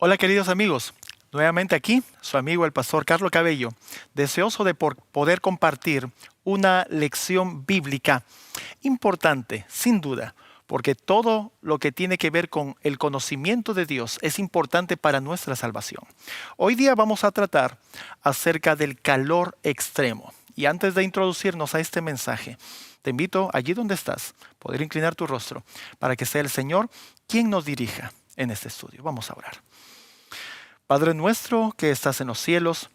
Hola queridos amigos, nuevamente aquí su amigo el pastor Carlos Cabello, deseoso de poder compartir una lección bíblica importante, sin duda, porque todo lo que tiene que ver con el conocimiento de Dios es importante para nuestra salvación. Hoy día vamos a tratar acerca del calor extremo. Y antes de introducirnos a este mensaje, te invito allí donde estás, poder inclinar tu rostro para que sea el Señor quien nos dirija en este estudio. Vamos a orar. Padre nuestro que estás en los cielos,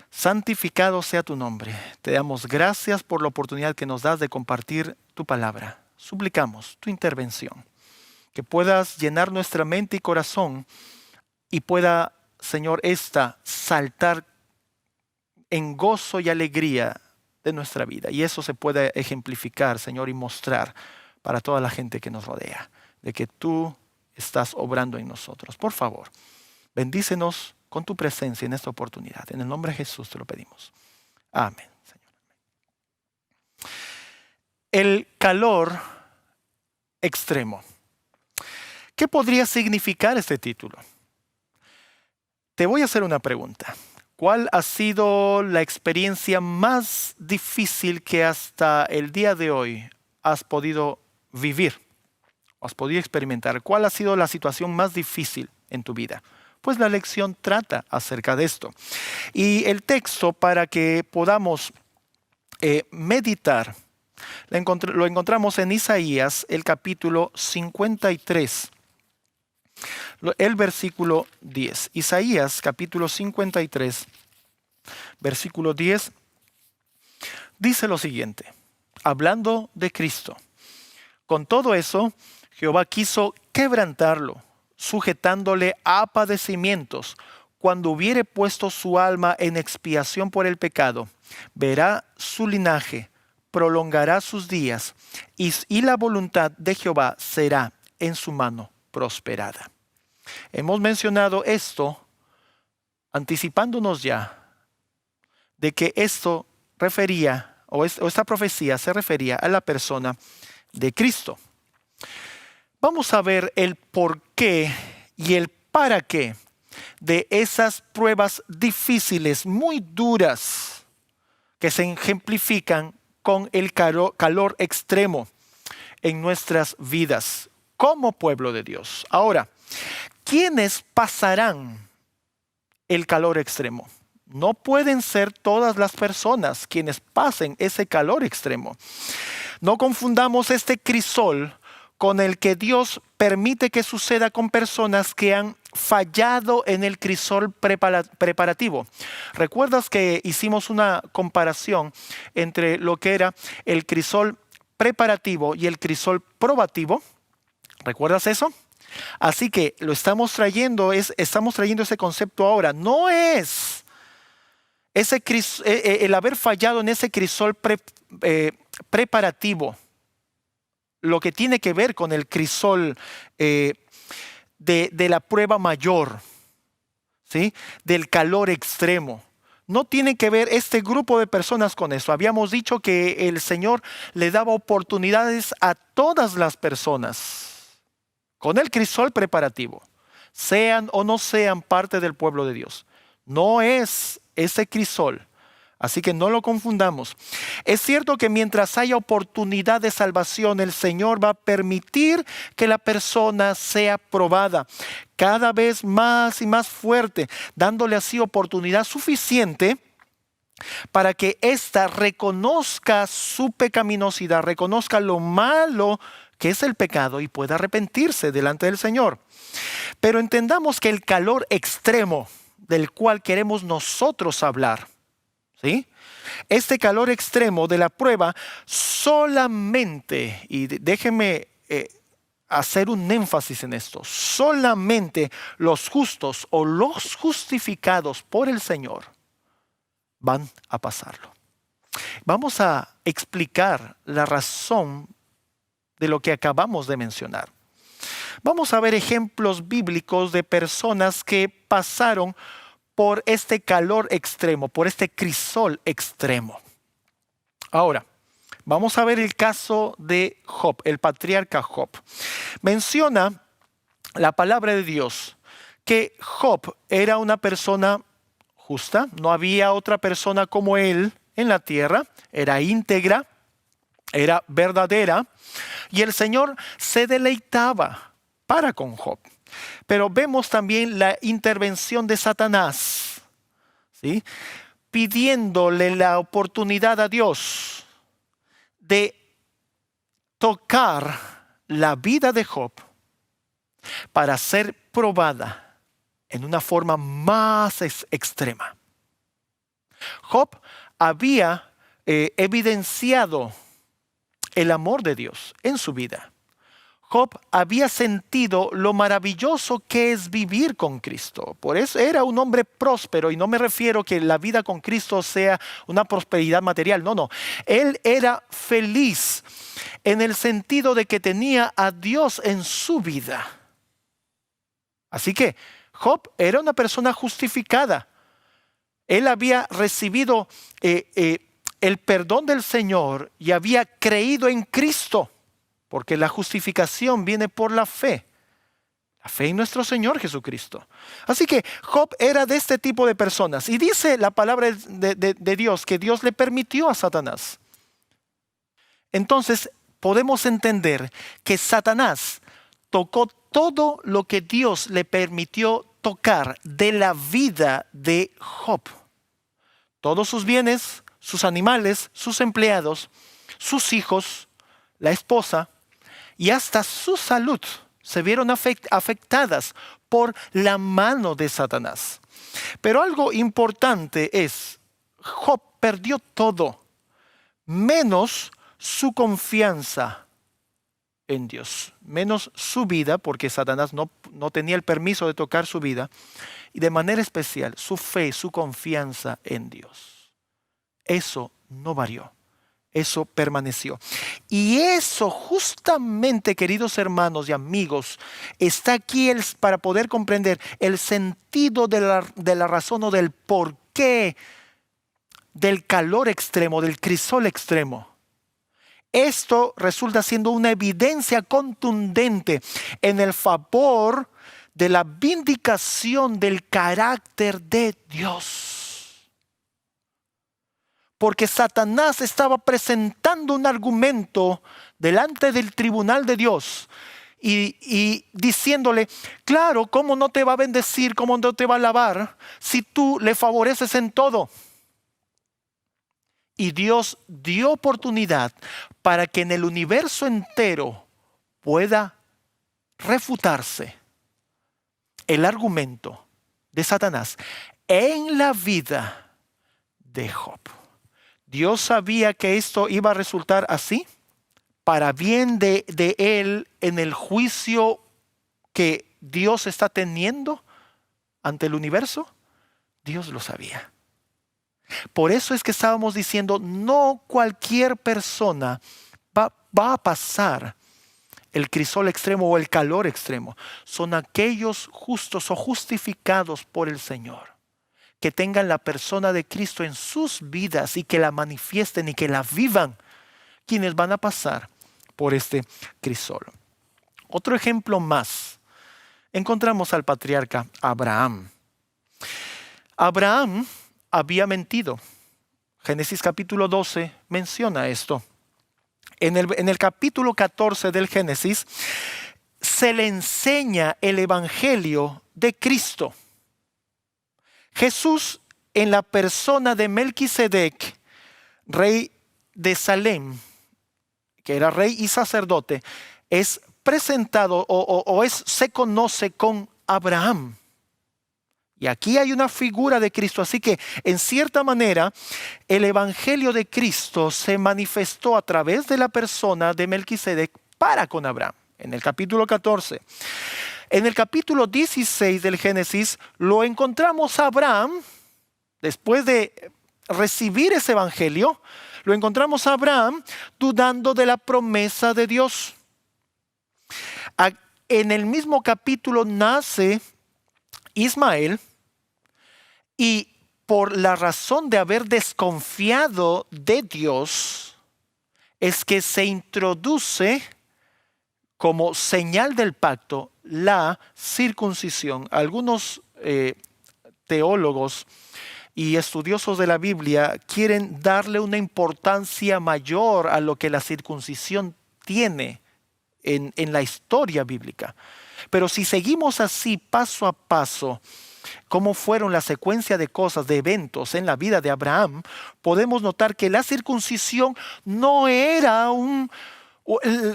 santificado sea tu nombre. Te damos gracias por la oportunidad que nos das de compartir tu palabra. Suplicamos tu intervención, que puedas llenar nuestra mente y corazón y pueda, Señor, esta saltar en gozo y alegría de nuestra vida. Y eso se puede ejemplificar, Señor, y mostrar para toda la gente que nos rodea, de que tú estás obrando en nosotros. Por favor, bendícenos con tu presencia en esta oportunidad. En el nombre de Jesús te lo pedimos. Amén, Señor. El calor extremo. ¿Qué podría significar este título? Te voy a hacer una pregunta. ¿Cuál ha sido la experiencia más difícil que hasta el día de hoy has podido vivir? ¿Has podido experimentar? ¿Cuál ha sido la situación más difícil en tu vida? Pues la lección trata acerca de esto. Y el texto para que podamos meditar, lo encontramos en Isaías, el capítulo 53, el versículo 10. Isaías, capítulo 53, versículo 10, dice lo siguiente, hablando de Cristo. Con todo eso, Jehová quiso quebrantarlo, sujetándole a padecimientos. Cuando hubiere puesto su alma en expiación por el pecado, verá su linaje, prolongará sus días, y la voluntad de Jehová será en su mano prosperada. Hemos mencionado esto, anticipándonos ya, de que esto refería, o esta profecía se refería a la persona de Cristo. Vamos a ver el por qué y el para qué de esas pruebas difíciles, muy duras, que se ejemplifican con el calor extremo en nuestras vidas como pueblo de Dios. Ahora, ¿quiénes pasarán el calor extremo? No pueden ser todas las personas quienes pasen ese calor extremo. No confundamos este crisol con el que Dios permite que suceda con personas que han fallado en el crisol preparativo. ¿Recuerdas que hicimos una comparación entre lo que era el crisol preparativo y el crisol probativo? ¿Recuerdas eso? Así que lo estamos trayendo ese concepto ahora. No es el haber fallado en ese crisol preparativo lo que tiene que ver con el crisol de la prueba mayor, ¿sí? Del calor extremo. No tiene que ver este grupo de personas con eso. Habíamos dicho que el Señor le daba oportunidades a todas las personas con el crisol preparativo, sean o no sean parte del pueblo de Dios. No es ese crisol. Así que no lo confundamos. Es cierto que mientras haya oportunidad de salvación, el Señor va a permitir que la persona sea probada cada vez más y más fuerte, dándole así oportunidad suficiente para que ésta reconozca su pecaminosidad, reconozca lo malo que es el pecado y pueda arrepentirse delante del Señor. Pero entendamos que el calor extremo del cual queremos nosotros hablar, ¿sí? Este calor extremo de la prueba solamente, y déjenme hacer un énfasis en esto, solamente los justos o los justificados por el Señor van a pasarlo. Vamos a explicar la razón de lo que acabamos de mencionar. Vamos a ver ejemplos bíblicos de personas que pasaron por este calor extremo, por este crisol extremo. Ahora, vamos a ver el caso de Job, el patriarca Job. Menciona la palabra de Dios que Job era una persona justa, no había otra persona como él en la tierra, era íntegra, era verdadera, y el Señor se deleitaba para con Job. Pero vemos también la intervención de Satanás, ¿sí?, pidiéndole la oportunidad a Dios de tocar la vida de Job para ser probada en una forma más extrema. Job había evidenciado el amor de Dios en su vida. Job había sentido lo maravilloso que es vivir con Cristo. Por eso era un hombre próspero, y no me refiero que la vida con Cristo sea una prosperidad material. No. Él era feliz en el sentido de que tenía a Dios en su vida. Así que Job era una persona justificada. Él había recibido el perdón del Señor y había creído en Cristo. Porque la justificación viene por la fe en nuestro Señor Jesucristo. Así que Job era de este tipo de personas. Y dice la palabra de Dios que Dios le permitió a Satanás. Entonces podemos entender que Satanás tocó todo lo que Dios le permitió tocar de la vida de Job. Todos sus bienes, sus animales, sus empleados, sus hijos, la esposa, y hasta su salud se vieron afectadas por la mano de Satanás. Pero algo importante es, Job perdió todo, menos su confianza en Dios, menos su vida, porque Satanás no tenía el permiso de tocar su vida, y de manera especial su fe, su confianza en Dios. Eso no varió. Eso permaneció. Y eso justamente, queridos hermanos y amigos, está aquí para poder comprender el sentido de la razón o del porqué del calor extremo, del crisol extremo. Esto resulta siendo una evidencia contundente en el favor de la vindicación del carácter de Dios. Porque Satanás estaba presentando un argumento delante del tribunal de Dios y diciéndole, claro, ¿cómo no te va a bendecir? ¿Cómo no te va a alabar si tú le favoreces en todo? Y Dios dio oportunidad para que en el universo entero pueda refutarse el argumento de Satanás en la vida de Job. Dios sabía que esto iba a resultar así, para bien de él en el juicio que Dios está teniendo ante el universo. Dios lo sabía. Por eso es que estábamos diciendo, no cualquier persona va a pasar el crisol extremo o el calor extremo. Son aquellos justos o justificados por el Señor, que tengan la persona de Cristo en sus vidas y que la manifiesten y que la vivan, quienes van a pasar por este crisol. Otro ejemplo más. Encontramos al patriarca Abraham. Abraham había mentido. Génesis capítulo 12 menciona esto. En el capítulo 14 del Génesis se le enseña el evangelio de Cristo. Jesús, en la persona de Melquisedec, rey de Salem, que era rey y sacerdote, es presentado se conoce con Abraham. Y aquí hay una figura de Cristo. Así que, en cierta manera, el evangelio de Cristo se manifestó a través de la persona de Melquisedec para con Abraham. En el capítulo 14. En el capítulo 16 del Génesis lo encontramos a Abraham, después de recibir ese evangelio, lo encontramos a Abraham dudando de la promesa de Dios. En el mismo capítulo nace Ismael, y por la razón de haber desconfiado de Dios, es que se introduce como señal del pacto la circuncisión. Algunos teólogos y estudiosos de la Biblia quieren darle una importancia mayor a lo que la circuncisión tiene en la historia bíblica. Pero si seguimos así paso a paso, cómo fueron la secuencia de cosas, de eventos en la vida de Abraham, podemos notar que la circuncisión no era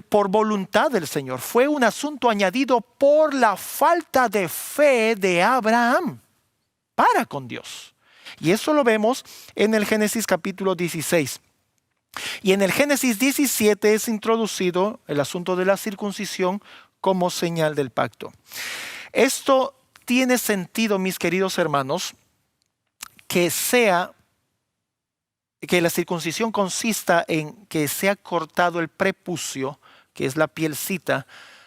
por voluntad del Señor, fue un asunto añadido por la falta de fe de Abraham para con Dios. Y eso lo vemos en el Génesis capítulo 16. Y en el Génesis 17 es introducido el asunto de la circuncisión como señal del pacto. Esto tiene sentido, mis queridos hermanos, que la circuncisión consista en que sea cortado el prepucio, que es la pielcita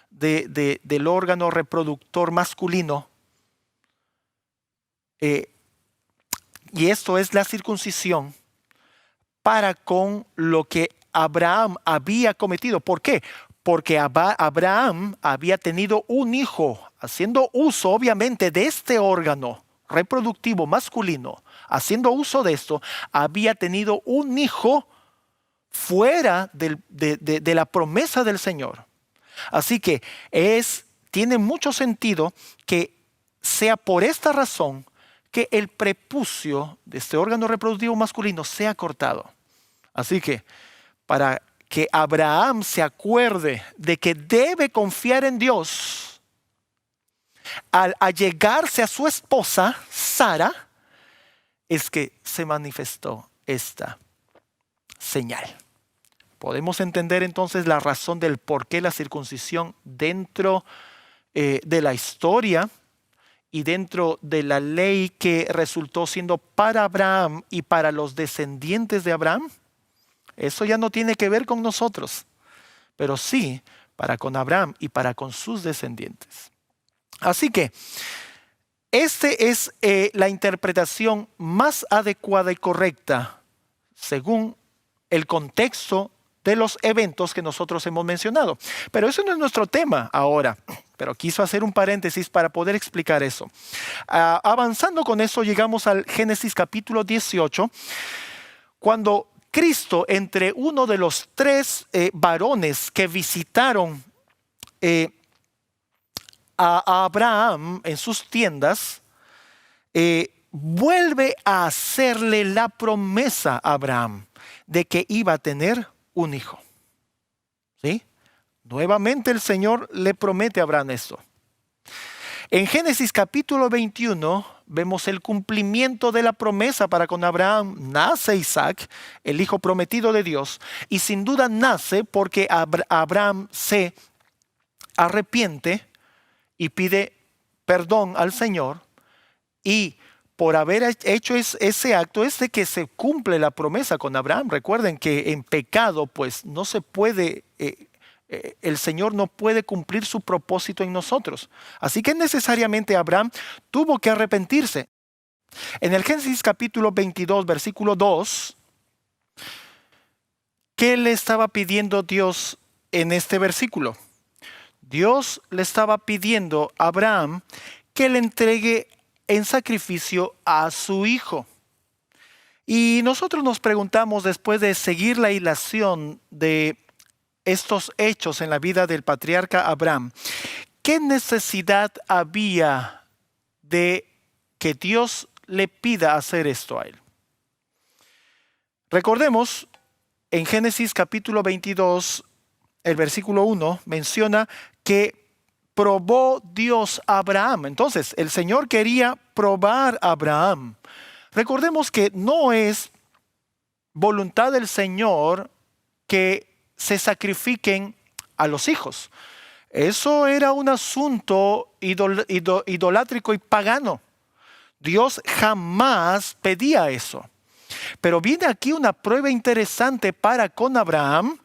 del órgano reproductor masculino. Y esto es la circuncisión para con lo que Abraham había cometido. ¿Por qué? Porque Abraham había tenido un hijo, haciendo uso obviamente de este órgano reproductivo masculino, haciendo uso de esto, había tenido un hijo fuera de la promesa del Señor. Así que tiene mucho sentido que sea por esta razón que el prepucio de este órgano reproductivo masculino sea cortado. Así que para que Abraham se acuerde de que debe confiar en Dios, al allegarse a su esposa, Sara, es que se manifestó esta señal. Podemos entender entonces la razón del por qué la circuncisión dentro de la historia y dentro de la ley que resultó siendo para Abraham y para los descendientes de Abraham. Eso ya no tiene que ver con nosotros, pero sí para con Abraham y para con sus descendientes. Así que esta es la interpretación más adecuada y correcta según el contexto de los eventos que nosotros hemos mencionado. Pero eso no es nuestro tema ahora, pero quiso hacer un paréntesis para poder explicar eso. Avanzando con eso, llegamos al Génesis capítulo 18, cuando Cristo, entre uno de los tres varones que visitaron a Abraham en sus tiendas, vuelve a hacerle la promesa a Abraham de que iba a tener un hijo. ¿Sí? Nuevamente el Señor le promete a Abraham esto. En Génesis capítulo 21 vemos el cumplimiento de la promesa para con Abraham. Nace Isaac, el hijo prometido de Dios, y sin duda nace porque Abraham se arrepiente y pide perdón al Señor, y por haber hecho ese acto es de que se cumple la promesa con Abraham. Recuerden que en pecado pues no se puede, el Señor no puede cumplir su propósito en nosotros. Así que necesariamente Abraham tuvo que arrepentirse. En el Génesis capítulo 22 versículo 2, ¿qué le estaba pidiendo Dios en este versículo? Dios le estaba pidiendo a Abraham que le entregue en sacrificio a su hijo. Y nosotros nos preguntamos, después de seguir la hilación de estos hechos en la vida del patriarca Abraham, ¿qué necesidad había de que Dios le pida hacer esto a él? Recordemos, en Génesis capítulo 22, el versículo 1 menciona que probó Dios a Abraham. Entonces, el Señor quería probar a Abraham. Recordemos que no es voluntad del Señor que se sacrifiquen a los hijos. Eso era un asunto idolátrico y pagano. Dios jamás pedía eso. Pero viene aquí una prueba interesante para con Abraham,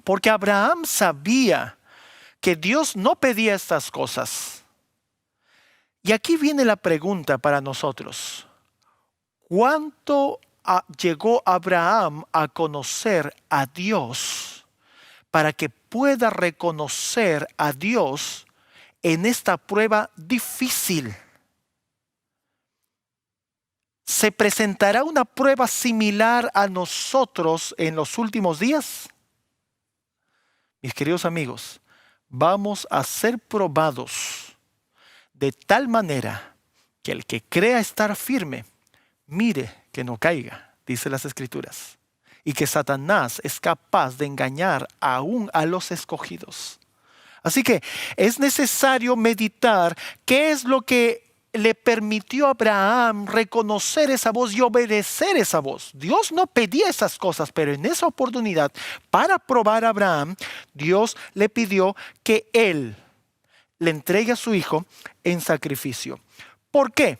porque Abraham sabía que Dios no pedía estas cosas. Y aquí viene la pregunta para nosotros. ¿Cuánto llegó Abraham a conocer a Dios para que pueda reconocer a Dios en esta prueba difícil. ¿Se presentará una prueba similar a nosotros en los últimos días? Mis queridos amigos, vamos a ser probados de tal manera que el que crea estar firme, mire que no caiga, dice las Escrituras, y que Satanás es capaz de engañar aún a los escogidos. Así que es necesario meditar qué es lo que le permitió a Abraham reconocer esa voz y obedecer esa voz. Dios no pedía esas cosas, pero en esa oportunidad, para probar a Abraham, Dios le pidió que él le entregue a su hijo en sacrificio. ¿Por qué?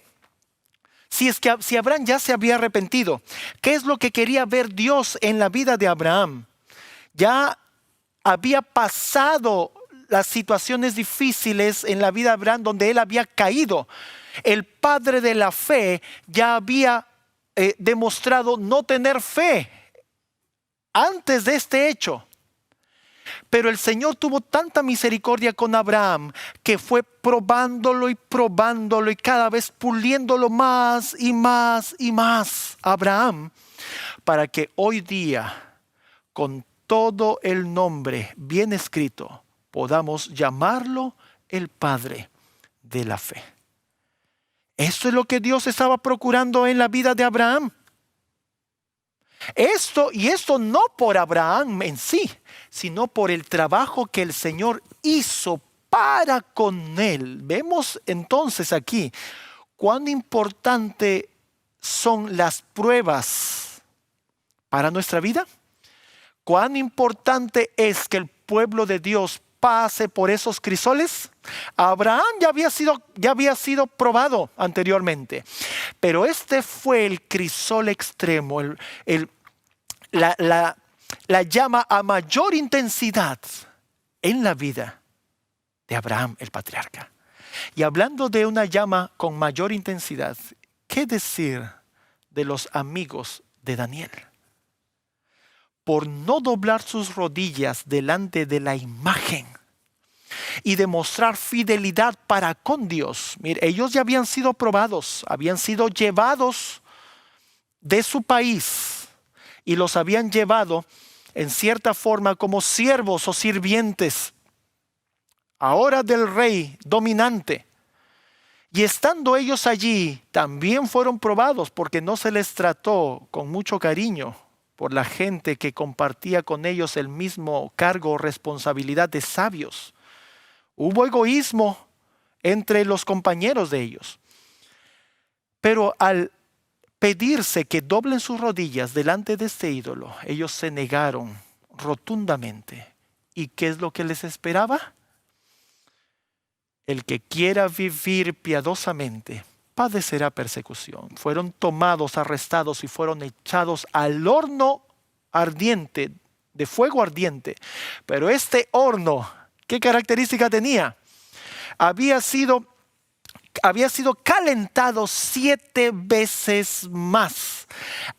Si Abraham ya se había arrepentido, ¿qué es lo que quería ver Dios en la vida de Abraham? Ya había pasado las situaciones difíciles en la vida de Abraham donde él había caído. El padre de la fe ya había demostrado no tener fe antes de este hecho. Pero el Señor tuvo tanta misericordia con Abraham que fue probándolo y cada vez puliéndolo más y más y más a Abraham, para que hoy día, con todo el nombre bien escrito, podamos llamarlo el Padre de la fe. Esto es lo que Dios estaba procurando en la vida de Abraham. Esto no por Abraham en sí, sino por el trabajo que el Señor hizo para con él. Vemos entonces aquí cuán importante son las pruebas para nuestra vida. Cuán importante es que el pueblo de Dios pase por esos crisoles. Abraham ya había sido probado anteriormente, pero este fue el crisol extremo, la llama a mayor intensidad en la vida de Abraham, el patriarca. Y hablando de una llama con mayor intensidad, ¿qué decir de los amigos de Daniel? Por no doblar sus rodillas delante de la imagen y demostrar fidelidad para con Dios. Mire, ellos ya habían sido probados, habían sido llevados de su país y los habían llevado en cierta forma como siervos o sirvientes, ahora del rey dominante. Y estando ellos allí, también fueron probados porque no se les trató con mucho cariño por la gente que compartía con ellos el mismo cargo o responsabilidad de sabios. Hubo egoísmo entre los compañeros de ellos. Pero al pedirse que doblen sus rodillas delante de este ídolo, ellos se negaron rotundamente. ¿Y qué es lo que les esperaba? El que quiera vivir piadosamente padecerá persecución. Fueron tomados, arrestados y fueron echados al horno ardiente, de fuego ardiente. Pero este horno, ¿qué característica tenía? Había sido calentado 7 veces más,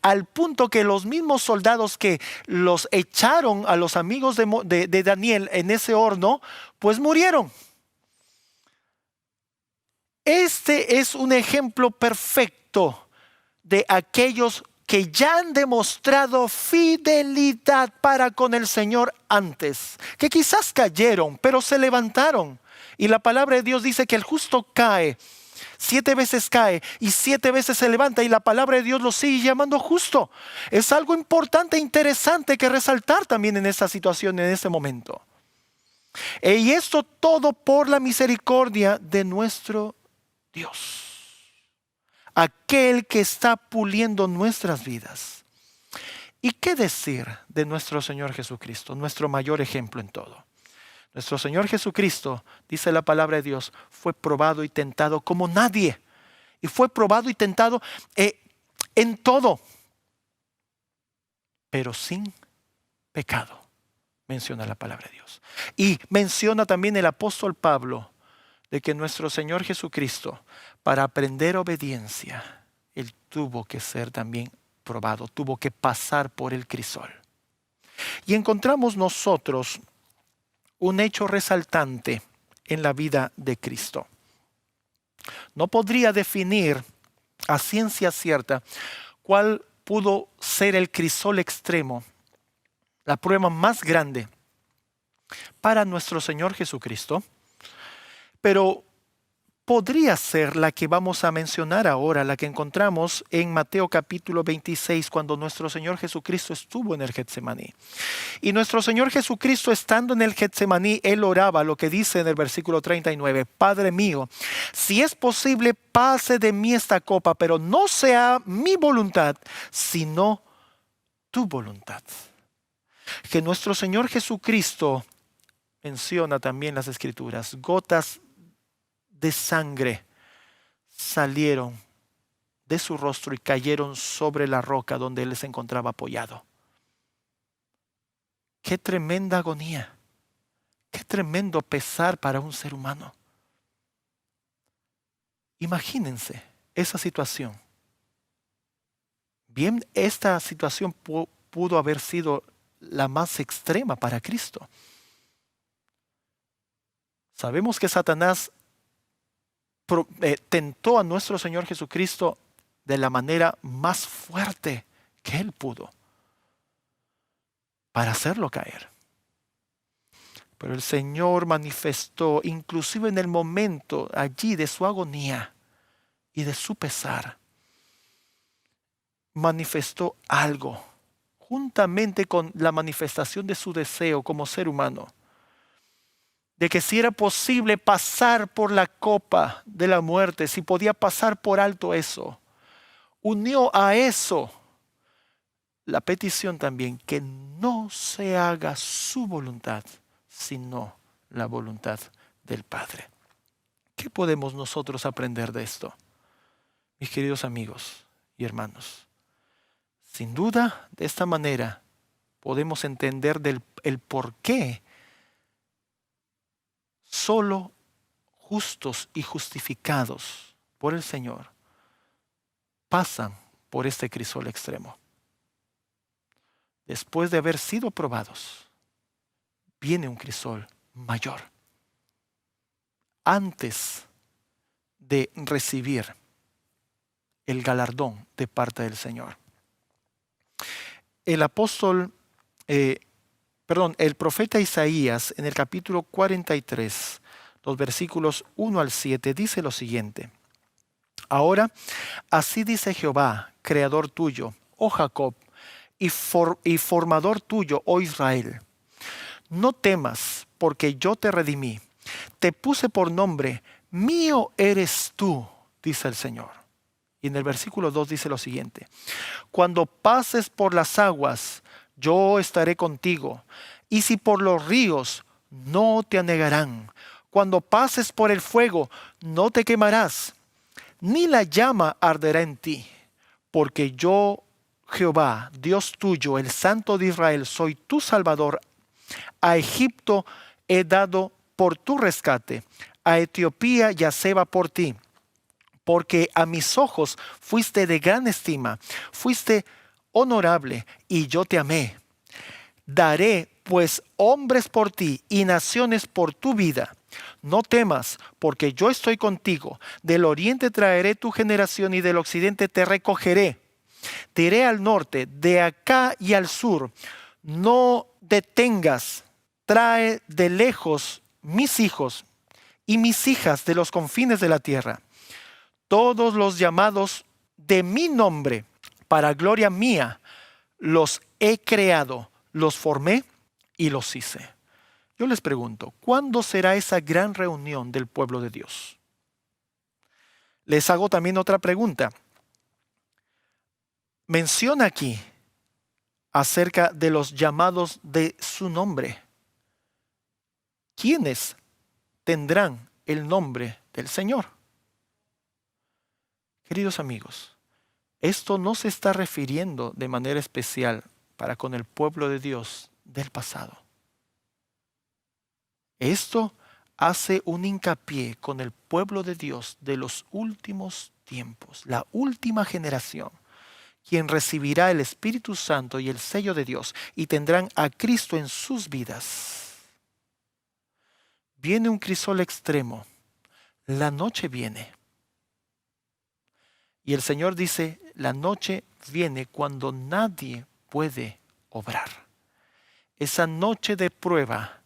al punto que los mismos soldados que los echaron a los amigos de Daniel en ese horno, pues murieron. Este es un ejemplo perfecto de aquellos que ya han demostrado fidelidad para con el Señor antes, que quizás cayeron, pero se levantaron. Y la palabra de Dios dice que el justo cae, 7 veces cae y 7 veces se levanta, y la palabra de Dios lo sigue llamando justo. Es algo importante e interesante que resaltar también en esta situación, en este momento. Y esto todo por la misericordia de nuestro Dios, aquel que está puliendo nuestras vidas. ¿Y qué decir de nuestro Señor Jesucristo, nuestro mayor ejemplo en todo? Nuestro Señor Jesucristo, dice la palabra de Dios, fue probado y tentado como nadie. Y fue probado y tentado en todo, pero sin pecado, menciona la palabra de Dios. Y menciona también el apóstol Pablo de que nuestro Señor Jesucristo, para aprender obediencia, Él tuvo que ser también probado, tuvo que pasar por el crisol. Y encontramos nosotros un hecho resaltante en la vida de Cristo. No podría definir a ciencia cierta cuál pudo ser el crisol extremo, la prueba más grande para nuestro Señor Jesucristo, pero podría ser la que vamos a mencionar ahora, la que encontramos en Mateo capítulo 26, cuando nuestro Señor Jesucristo estuvo en el Getsemaní. Y nuestro Señor Jesucristo, estando en el Getsemaní, Él oraba lo que dice en el versículo 39, Padre mío, si es posible, pase de mí esta copa, pero no sea mi voluntad, sino tu voluntad. Que nuestro Señor Jesucristo, menciona también las Escrituras, gotas de sangre salieron de su rostro y cayeron sobre la roca donde Él se encontraba apoyado. Qué tremenda agonía, qué tremendo pesar para un ser humano. Imagínense esa situación. Bien, esta situación pudo haber sido la más extrema para Cristo. Sabemos que Satanás tentó a nuestro Señor Jesucristo de la manera más fuerte que Él pudo para hacerlo caer. Pero el Señor manifestó, inclusive en el momento allí de su agonía y de su pesar, manifestó algo, juntamente con la manifestación de su deseo como ser humano, de que si era posible pasar por la copa de la muerte, si podía pasar por alto eso, unió a eso la petición también que no se haga su voluntad, sino la voluntad del Padre. ¿Qué podemos nosotros aprender de esto, mis queridos amigos y hermanos? Sin duda, de esta manera podemos entender el por qué solo justos y justificados por el Señor pasan por este crisol extremo. Después de haber sido probados, viene un crisol mayor antes de recibir el galardón de parte del Señor. El profeta Isaías, en el capítulo 43, los versículos 1 al 7, dice lo siguiente: Ahora, así dice Jehová, creador tuyo, oh Jacob, y formador tuyo, oh Israel. No temas, porque yo te redimí. Te puse por nombre, mío eres tú, dice el Señor. Y en el versículo 2 dice lo siguiente: Cuando pases por las aguas, yo estaré contigo. Y si por los ríos, no te anegarán. Cuando pases por el fuego, no te quemarás, ni la llama arderá en ti. Porque yo, Jehová, Dios tuyo, el Santo de Israel, soy tu Salvador. A Egipto he dado por tu rescate, a Etiopía y a Seba por ti. Porque a mis ojos fuiste de gran estima, fuiste honorable, y yo te amé. Daré pues hombres por ti y naciones por tu vida. No temas, porque yo estoy contigo. Del oriente traeré tu generación y del occidente te recogeré. Te iré al norte, de acá y al sur. No detengas, trae de lejos mis hijos y mis hijas de los confines de la tierra. Todos los llamados de mi nombre, para gloria mía, los he creado, los formé y los hice. Yo les pregunto, ¿cuándo será esa gran reunión del pueblo de Dios? Les hago también otra pregunta. Menciona aquí acerca de los llamados de su nombre. ¿Quiénes tendrán el nombre del Señor? Queridos amigos, esto no se está refiriendo de manera especial para con el pueblo de Dios del pasado. Esto hace un hincapié con el pueblo de Dios de los últimos tiempos, la última generación, quien recibirá el Espíritu Santo y el sello de Dios y tendrán a Cristo en sus vidas. viene un crisol extremo. La noche viene. Y el Señor dice, la noche viene cuando nadie puede obrar. Esa noche de prueba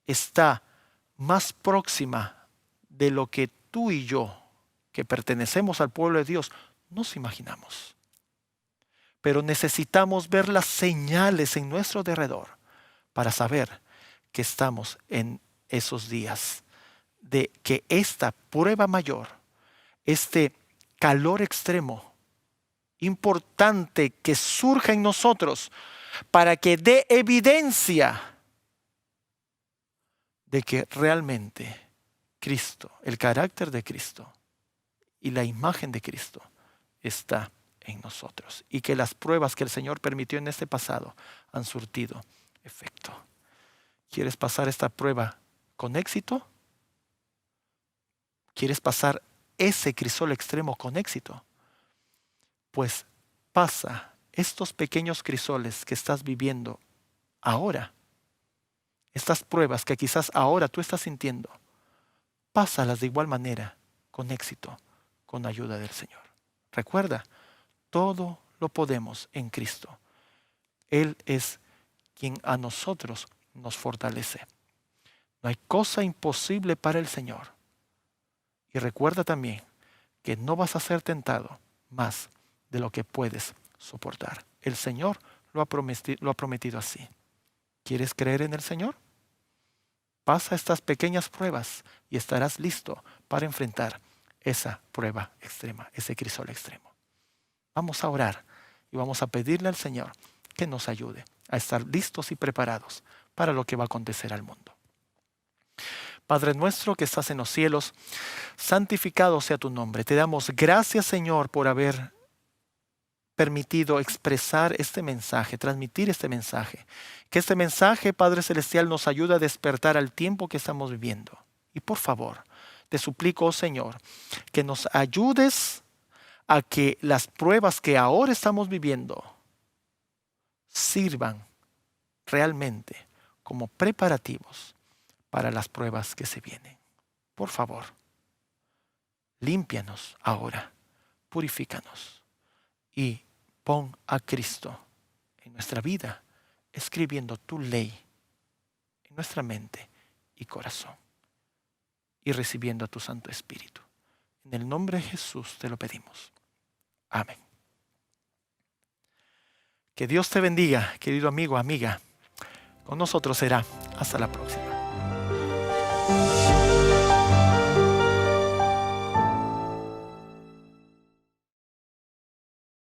está más próxima de lo que tú y yo, que pertenecemos al pueblo de Dios, nos imaginamos. Pero necesitamos ver las señales en nuestro derredor para saber que estamos en esos días de que esta prueba mayor, este calor extremo, importante que surja en nosotros para que dé evidencia de que realmente Cristo, el carácter de Cristo y la imagen de Cristo está en nosotros y que las pruebas que el Señor permitió en este pasado han surtido efecto. ¿Quieres pasar esta prueba con éxito? ¿Quieres pasar ese crisol extremo con éxito? Pues pasa estos pequeños crisoles que estás viviendo ahora, estas pruebas que quizás ahora tú estás sintiendo, pásalas de igual manera, con éxito, con ayuda del Señor. Recuerda, todo lo podemos en Cristo. Él es quien a nosotros nos fortalece. No hay cosa imposible para el Señor. Y recuerda también que no vas a ser tentado más de lo que puedes soportar. El Señor lo ha prometido así. ¿Quieres creer en el Señor? Pasa estas pequeñas pruebas y estarás listo para enfrentar esa prueba extrema, ese crisol extremo. Vamos a orar y vamos a pedirle al Señor que nos ayude a estar listos y preparados para lo que va a acontecer al mundo. Padre nuestro que estás en los cielos, santificado sea tu nombre. Te damos gracias, Señor, por haber permitido expresar este mensaje, transmitir este mensaje. Que este mensaje, Padre Celestial, nos ayude a despertar al tiempo que estamos viviendo. Y por favor, te suplico, oh Señor, que nos ayudes a que las pruebas que ahora estamos viviendo sirvan realmente como preparativos para las pruebas que se vienen. Por favor, límpianos ahora, purifícanos y pon a Cristo en nuestra vida, escribiendo tu ley en nuestra mente y corazón y recibiendo a tu Santo Espíritu. En el nombre de Jesús te lo pedimos. Amén. Que Dios te bendiga, querido amigo, amiga. Con nosotros será hasta la próxima.